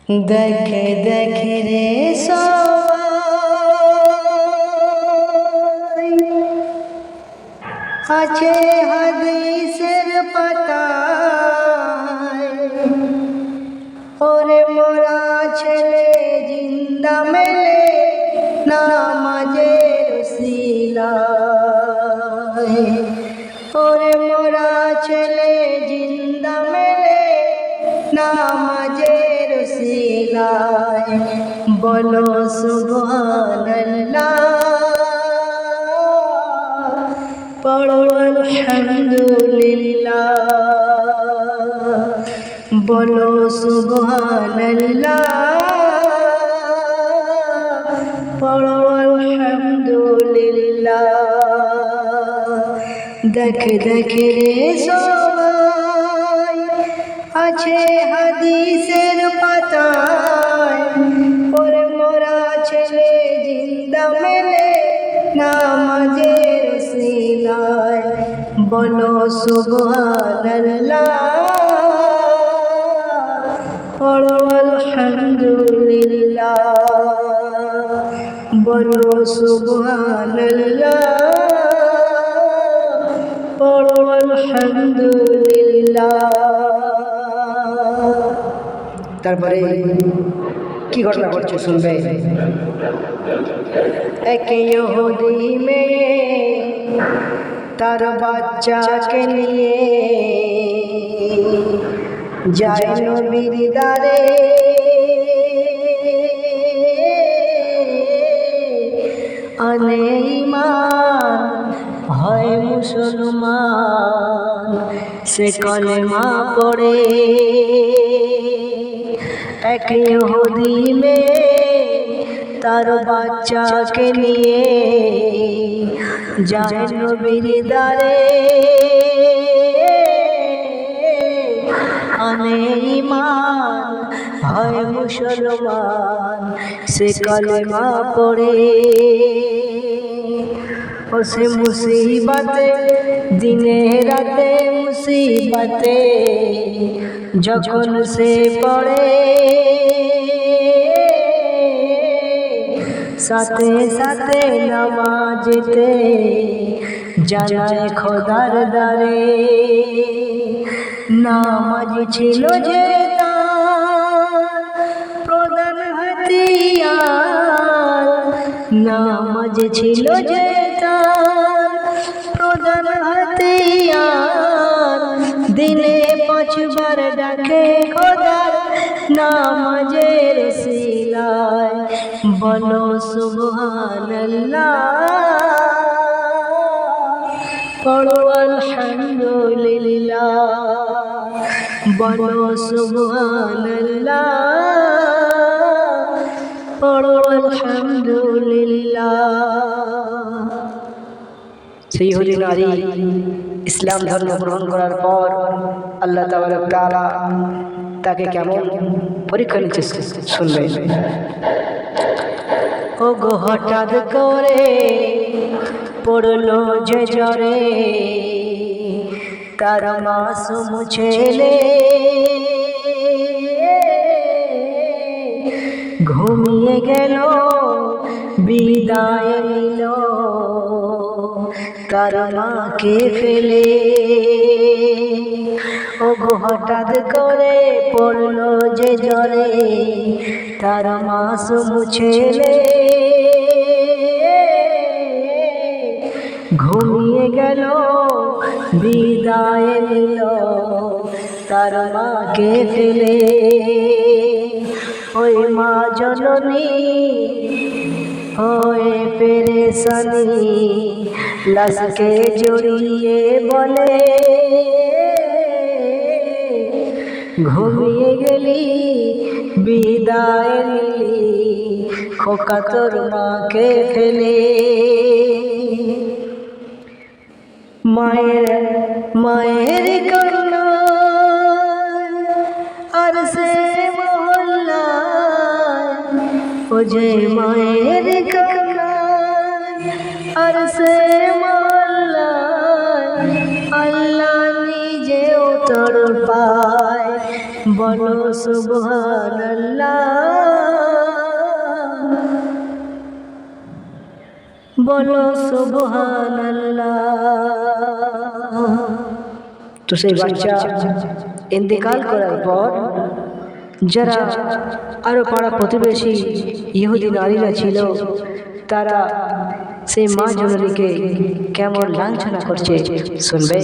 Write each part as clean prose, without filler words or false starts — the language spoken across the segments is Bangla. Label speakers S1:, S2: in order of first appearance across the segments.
S1: দেখে দেখে রে সবাই আছে হাদিসের পাতায়, ওরে মোরা ছেলে জিন্দা মেলে নামাজের উসিলায়। ওরে মোরা ছেলে জিন্দা মেলে নামাজের উসিলায়। বলো সুবহানাল্লাহ, পড়ো আলহামদুলিল্লাহ। বলো সুবহানাল্লাহ, পড়ো আলহামদুলিল্লাহ। দেখে দেখে রে সবাই আছে হাদিসের পাতায়, ওরে মোরা ছেলে জিন্দা মেলে নামাজের উসিলায়। বলো সুবহানাল্লাহ, পড়ো আলহামদুলিল্লাহ। বলো সুবহানাল্লাহ, পড়ো আলহামদুলিল্লাহ। তারপরে কি ঘটনা ঘটছে শুনবে। এক ইহুদি মেয়ে তার বাচ্চাকে নিয়ে যায় নবীর দ্বারে। আনে ঈমান, হয় মুসলমান, সে কলেমা পড়ে। এক ইহুদি মেয়ে তার বাচ্চাকে নিয়ে যায় নবীর দ্বারে। আনে ঈমান, হয় মুসলমান, সে কলেমা পড়ে। ও সে মুসিবতে দিনে রাতে মুসিবতে যখন সে পড়ে, সাথে সাথে নামাজেতে জানায় খোদার দ্বারে। নামাজ ছিল যে তার প্রধান হাতিয়ার, নামাজ ছিল যে তার প্রধান হাতিয়ার। দিনে 5 বার ডাকে খোদার নামাজের উসিলায়। বলো সুবহানাল্লাহ, পড়ো আলহামদুলিল্লাহ। বলো সুবহানাল্লাহ, পড়ো আলহামদুলিল্লাহ। সেই ইহুদি নারী ইসলাম ধর্ম গ্রহণ করার পর আল্লাহ তাআলা তাকে কেমন পরীক্ষা নিচ্ছে শুনবে। ও গো হঠাৎ করে পড়লো যে জ্বরে তার মাসুম ছেলে। ঘুমিয়ে গেল বিদায় নিল তার মাকে ফেলে। ও গো হঠাৎ করে পড়লো যে জ্বরে তার মাসুম ছেলে। ঘুমিয়ে গেল বিদায় নিল তার মাকে ফেলে। ওই মা জননী হয়ে পেরেশানি লাশকে জড়িয়ে বলে, ঘুমিয়ে গেলি বিদায় নিলি খোকা তোর মাকে ফেলে। মায়ের কান্না আর সে মহল্লায়, ও যে মায়ের কান্না আর সে মহল্লায় আল্লাহ নিজেও তড়পায়। বলো সুবহানাল্লাহ, বলো সুবহানাল্লাহ। তো সেই বাচ্চা ইন্তেকাল করার পর যারা আরো পাড়া প্রতিবেশী ইহুদি নারীরা ছিল, তারা সেই মা জননীকে কেমন লাঞ্ছনা করছে শুনবে।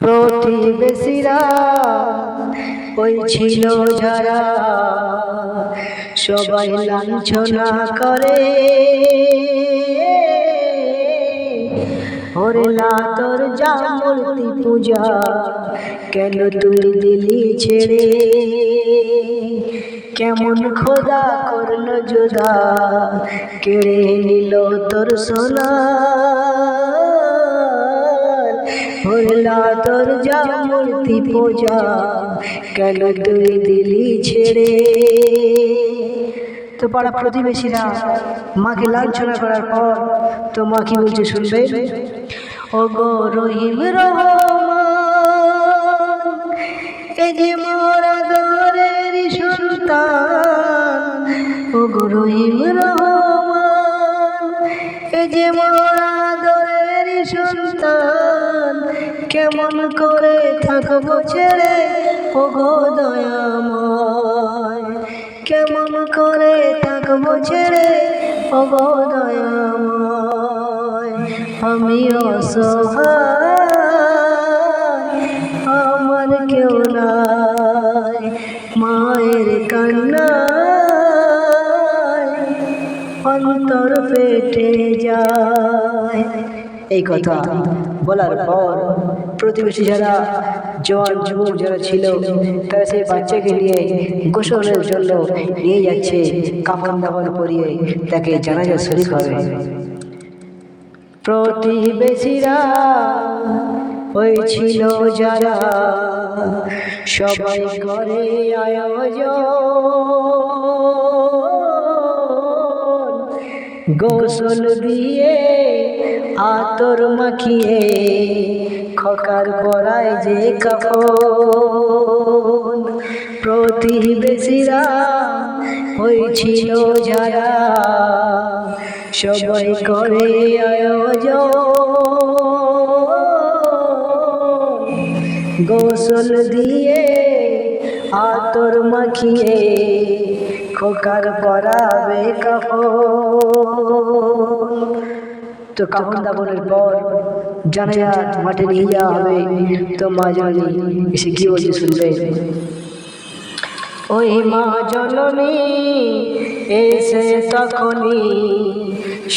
S1: প্রতিবেশীরা ওই ছিল যারা সবাই লাঞ্ছনা করে, ওরে না তোর যা মূর্তি পূজা কেন তুই দিলি ছেড়ে, কেমন খোদা করলো জোদা কেড়ে নিল তোর সোনা, ওরে না তোর যা মূর্তি পূজা কেন তুই দিলি ছেড়ে। তো পাড়া প্রতিবেশীরা মাকে লাঞ্ছনা করার পর তো মা কি বলছে শুনবে। ও গো রহিম রহমান, এ যে মোর আদরের সন্তান, ও গো রহিম রহমান, এ যে মোর আদরের সন্তান, কেমন করে থাকবো ছেড়ে ও গো দয়াময়, কেমন করে থাকবো ছেড়ে ও গো দয়াময়। আমি অসহায় আমার কেউ নাই, মায়ের কান্নায় অন্তর ফেটে যায়। এই কথা বলার পর প্রতিবেশী যারা জওয়ান যুবক যারা ছিল, তারা সেই বাচ্চাকে নিয়ে গোসলের জন্য নিয়ে যাচ্ছে, কাফন দাফন পরিয়ে তাকে জানাজা শরীক হবে। প্রতিবেশীরা ওই ছিল যারা সবাই করে আয়োজন, গোসল দিয়ে আতর মাখিয়ে খোকার পরায় যে কাফন। প্রতিবেশীরা ওই ছিল যারা সবাই করে আয়োজন, গোসল দিয়ে আতর মাখিয়ে খোকার পরাবে কাফন। তো কাফন দাফনের পর জানাজা মাঠে নিয়ে যাওয়া হবে। তো মা জননী এসে কি বলছে শুনবে। ওই মা জননী এসে তখনই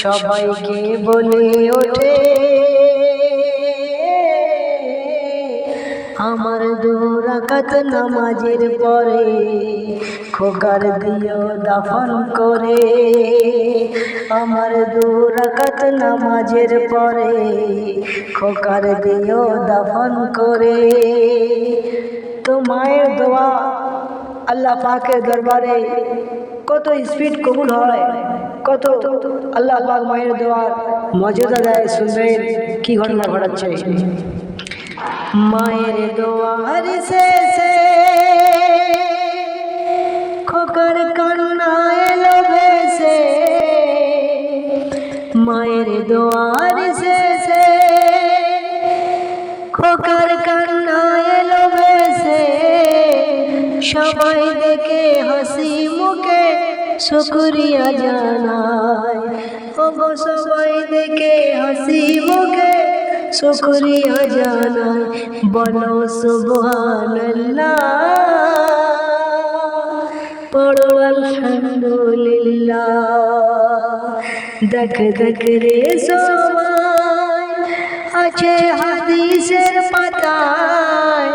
S1: সবাইকে বলে ওঠে, আমার 2 রাকাত নামাজের পরে খোকার দিও দাফন করে, আমার 2 রাকাত নামাজের পরে খোকার দিও দাফন করে। তো মায়ের দোয়া আল্লাহ পাকের দরবারে কত স্পিড কবুল হয়, কত আল্লাহ পাক মায়ের দোয়ার মর্যাদা দেয়। শুনবেন কি ঘটনা ঘটাচ্ছে। মায়ের দোয়ার শেষে খোকার কান্না এলো ভেসে, মায়ের দোয়ার শেষে খোকার কান্না এলো ভেসে, সবাই দেখে হাসি মুখে শুকরিয়া জানায়, ও গো সবাই দেখে হাসি মুখে শুকরিয়া জানায়। বলো সুবহানাল্লাহ, পড়ো আলহামদুলিল্লাহ। দেখ দেখ রে সবাই আছে হাদিসের পাতায়,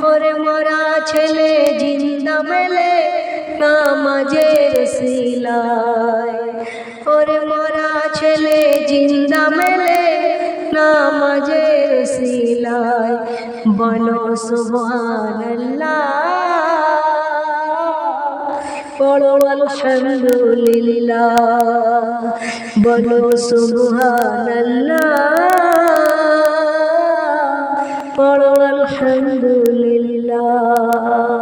S1: ওরে মরা ছেলে জিন্দা মেলে নামাজের সিলায়, ওরে মরা ছেলে জিন্দা মেলে নামাজের সিলায়। বলো সুবহানাল্লাহ, পড়ো আলহামদুলিল্লাহ, বলো সুবহানাল্লাহ, পড়ো আলহামদুলিল্লাহ। যায়।